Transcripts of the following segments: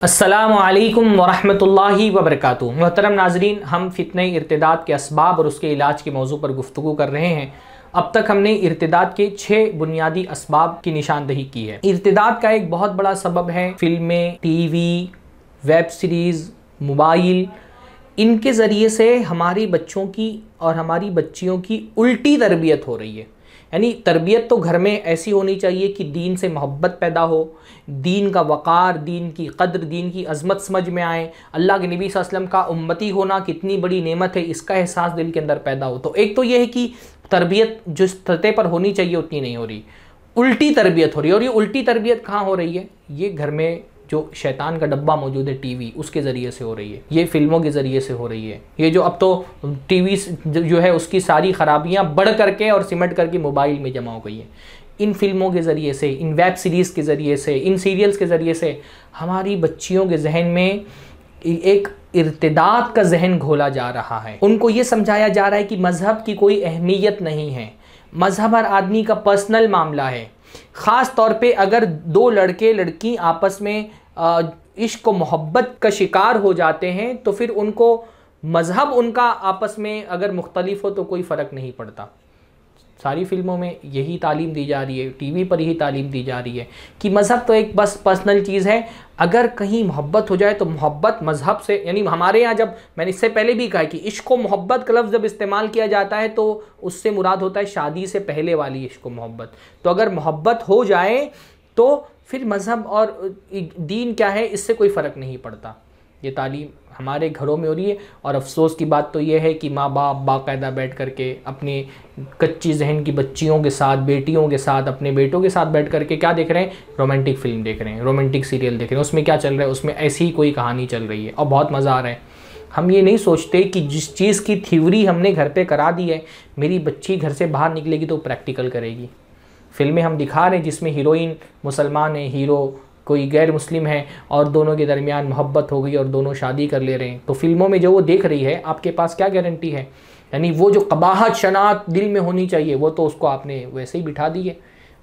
अस्सलामु अलैकुम वरहमतुल्लाहि वबरकातुहू। मोहतरम नाजरीन, हम फितने इर्तिदाद के असबाब और उसके इलाज के मौजू पर गुफ्तगू कर रहे हैं। अब तक हमने इर्तिदाद के 6 बुनियादी असबाब की निशानदही की है। इर्तिदाद का एक बहुत बड़ा सबब है फिल्में, टीवी, वेब सीरीज़, मोबाइल। इनके ज़रिए से हमारी बच्चों की और हमारी बच्चियों की उल्टी तरबियत हो रही है। यानी तरबियत तो घर में ऐसी होनी चाहिए कि दीन से मोहब्बत पैदा हो, दीन का वक़ार, दीन की कद्र, दीन की अज़मत समझ में आए, अल्लाह के नबी सल्लल्लाहु अलैहि वसल्लम का उम्मती होना कितनी बड़ी नेमत है इसका एहसास दिल के अंदर पैदा हो। तो एक तो ये है कि तरबियत जिस सतह पर होनी चाहिए उतनी नहीं हो रही, उल्टी तरबियत हो रही है। और ये उल्टी तरबियत कहाँ हो रही है? ये घर में जो शैतान का डब्बा मौजूद है टीवी, उसके ज़रिए से हो रही है, ये फिल्मों के ज़रिए से हो रही है। ये जो अब तो टीवी जो है उसकी सारी ख़राबियाँ बढ़ करके और सिमट करके मोबाइल में जमा हो गई है। इन फिल्मों के ज़रिए से, इन वेब सीरीज़ के ज़रिए से, इन सीरियल्स के ज़रिए से हमारी बच्चियों के जहन में एक इर्तिदाद का जहन घोला जा रहा है। उनको ये समझाया जा रहा है कि मज़हब की कोई अहमियत नहीं है, मज़हब हर आदमी का पर्सनल मामला है। ख़ास तौर पे अगर दो लड़के लड़की आपस में इश्क व मोहब्बत का शिकार हो जाते हैं तो फिर उनको मज़हब उनका आपस में अगर मुख्तलिफ हो तो कोई फ़र्क नहीं पड़ता। सारी फिल्मों में यही तालीम दी जा रही है, टीवी पर यही तालीम दी जा रही है कि मज़हब तो एक बस पर्सनल चीज़ है। अगर कहीं मोहब्बत हो जाए तो मोहब्बत मज़हब से, यानी हमारे यहाँ जब मैंने इससे पहले भी कहा कि इश्क व मोहब्बत का लफ्ज़ जब इस्तेमाल किया जाता है तो उससे मुराद होता है शादी से पहले वाली इश्क व मोहब्बत। तो अगर मोहब्बत हो जाए तो फिर मज़हब और दीन क्या है इससे कोई फ़र्क नहीं पड़ता। ये तालीम हमारे घरों में हो रही है। और अफसोस की बात तो ये है कि माँ बाप बाकायदा बैठ करके अपने कच्ची जहन की बच्चियों के साथ, बेटियों के साथ, अपने बेटों के साथ बैठ करके क्या देख रहे हैं? रोमांटिक फिल्म देख रहे हैं, रोमांटिक सीरियल देख रहे हैं। उसमें क्या चल रहा है? उसमें ऐसी ही कोई कहानी चल रही है और बहुत मज़ा आ रहा है। हम ये नहीं सोचते कि जिस चीज़ की थ्योरी हमने घर पे करा दी है, मेरी बच्ची घर से बाहर निकलेगी तो प्रैक्टिकल करेगी। फिल्में हम दिखा रहे हैं जिसमें हीरोइन मुसलमान है, हीरो कोई गैर मुस्लिम है और दोनों के दरमियान मोहब्बत हो गई और दोनों शादी कर ले रहे हैं। तो फिल्मों में जो वो देख रही है, आपके पास क्या गारंटी है? यानी वो जो कबाहत शनात दिल में होनी चाहिए वो तो उसको आपने वैसे ही बिठा दी है,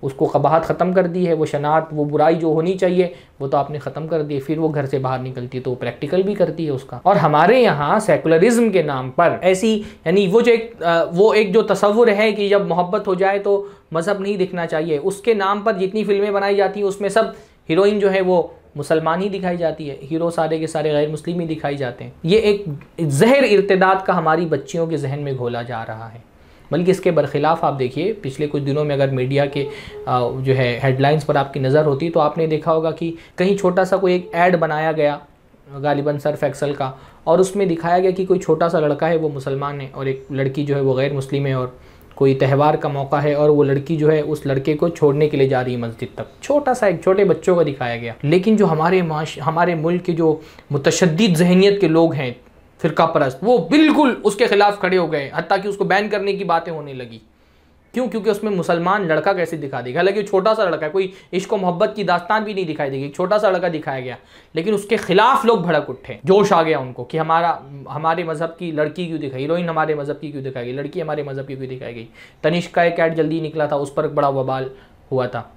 उसको कबाहत ख़त्म कर दी है। वो शनात, वो बुराई जो होनी चाहिए वो तो आपने ख़त्म कर दी है। फिर वो घर से बाहर निकलती है तो प्रैक्टिकल भी करती है उसका। और हमारे यहाँ सेकुलरिज्म के नाम पर ऐसी, यानी वो एक जो तसव्वुर है कि जब मोहब्बत हो जाए तो मज़हब नहीं दिखना चाहिए, उसके नाम पर जितनी फिल्में बनाई जाती हैं उसमें सब हीरोइन जो है वो मुसलमान ही दिखाई जाती है, हीरो सारे के सारे गैर मुस्लिम ही दिखाई जाते हैं। ये एक जहर इर्तिदाद का हमारी बच्चियों के जहन में घोला जा रहा है। बल्कि इसके बरखिलाफ़ आप देखिए, पिछले कुछ दिनों में अगर मीडिया के जो है हेडलाइंस पर आपकी नज़र होती तो आपने देखा होगा कि कहीं छोटा सा कोई एक ऐड बनाया गया, गालिबन सर्फ एक्सल का, और उसमें दिखाया गया कि कोई छोटा सा लड़का है वो मुसलमान है और एक लड़की जो है वो गैर मुस्लिम है, और कोई त्यौहार का मौका है और वो लड़की जो है उस लड़के को छोड़ने के लिए जा रही है मस्जिद तक। छोटा सा एक छोटे बच्चों को दिखाया गया। लेकिन जो हमारे मुल्क के जो मुतशद्दिद ज़हनियत के लोग हैं, फ़िरका परस्त, वो बिल्कुल उसके ख़िलाफ़ खड़े हो गए, हत्ता कि उसको बैन करने की बातें होने लगी। क्यों? क्योंकि उसमें मुसलमान लड़का कैसे दिखा देगा। हालांकि छोटा सा लड़का है, कोई इश्क व मोहब्बत की दास्तान भी नहीं दिखाई देगी, छोटा सा लड़का दिखाया गया, लेकिन उसके खिलाफ लोग भड़क उठे, जोश आ गया उनको कि हमारे मज़हब की लड़की क्यों दिखाई, हीरोइन हमारे मज़हब की क्यों दिखाई गई, लड़की हमारे मज़हब की क्यों दिखाई गई। तनिष्क का एक ऐड जल्दी निकला था, उस पर बड़ा वबाल हुआ था।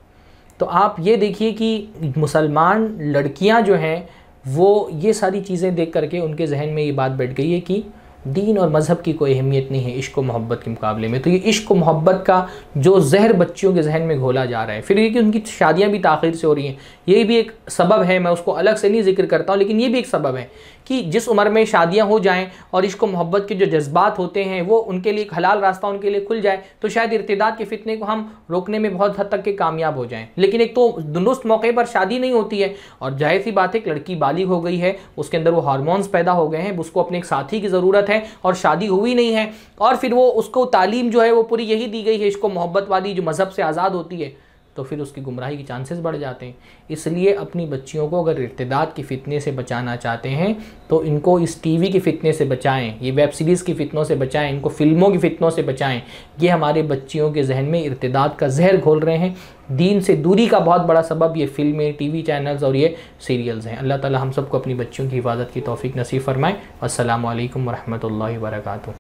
तो आप ये देखिए कि मुसलमान लड़कियाँ जो हैं वो ये सारी चीज़ें देख करके उनके जहन में ये बात बैठ गई है कि दीन और मज़हब की कोई अहमियत नहीं है इश्क व मोहब्बत के मुकाबले में। तो ये इश्क व मोहब्बत का जो जहर बच्चियों के जहन में घोला जा रहा है। फिर ये कि उनकी शादियां भी ताख़ीर से हो रही हैं, ये भी एक सबब है। मैं उसको अलग से नहीं जिक्र करता हूँ, लेकिन ये भी एक सबब है कि जिस उम्र में शादियां हो जाएं और इश्क व मोहब्बत के जो जज्बात होते हैं वो उनके लिए एक हलाल रास्ता उनके लिए खुल जाए तो शायद इर्तिदाद के फितने को हम रोकने में बहुत हद तक के कामयाब हो जाएँ। लेकिन एक तो दुरुस्त मौके पर शादी नहीं होती है, और जाहिर सी बात है कि लड़की बालिग हो गई है, उसके अंदर वो हार्मोन्स पैदा हो गए हैं, उसको अपने एक साथी की ज़रूरत है और शादी हुई नहीं है, और फिर वो उसको तालीम जो है वो पूरी यही दी गई है इश्क व मोहब्बत वाली जो मज़हब से आज़ाद होती है, तो फिर उसकी गुमराही के चांसेस बढ़ जाते हैं। इसलिए अपनी बच्चियों को अगर इर्तिदाद की फितने से बचाना चाहते हैं तो इनको इस टीवी की फितने से बचाएं, ये वेब सीरीज़ की फितनों से बचाएं, इनको फिल्मों की फितनों से बचाएं। ये हमारे बच्चियों के जहन में इर्तिदाद का जहर घोल रहे हैं। दीन से दूरी का बहुत बड़ा सबब ये फिल्में, टीवी चैनल्स और ये सीरियल्स हैं। अल्लाह ताला हम सबको अपनी बच्चियों की हिफाजत की तौफीक नसीब फरमाए। अस्सलामु अलैकुम वरहमतुल्लाहि वबरकातुहू।